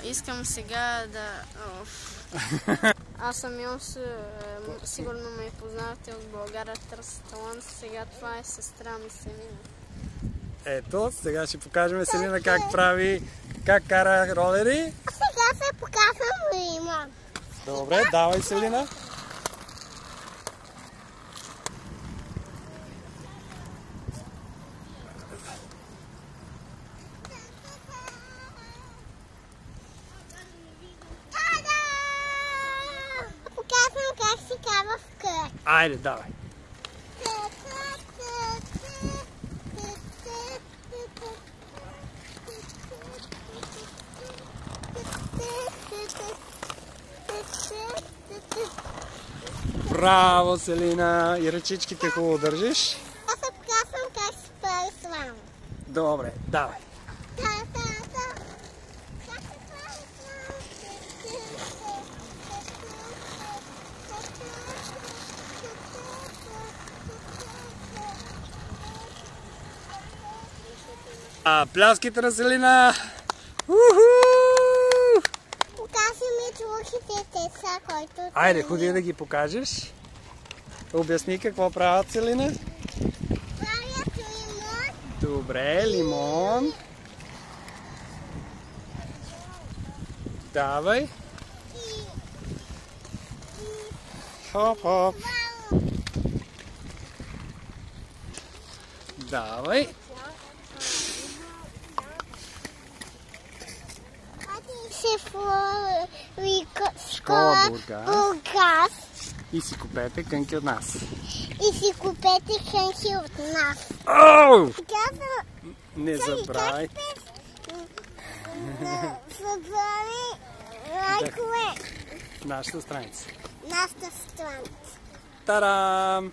Искам сега да... Аз съм Йонс, сигурно ме познавате от България Търси талант. Сега това е сестра ми Селина. Ето, сега ще покажем Селина как прави, как кара ролери. А сега се показвам Лимон. Добре, давай Селина. Показвам как се кара в кръг. Айде, давай. Браво, Селина! И ръчичките хубаво държиш. Аз се показвам как се прави слам. Добре, давай. Пляските на Селина! Покажи ми другите деца, които... Айде, ходи да ги покажеш. Обясни какво правят, Селина. Правят лимон. Добре, лимон. Давай. Хоп-хоп. Давай. Школа Бургас. И си купете кънки от нас. И си купете кънки от нас. Оу! Не забравяй. Забрави лайкове. Нашата страница. Нашата страница. Тарам!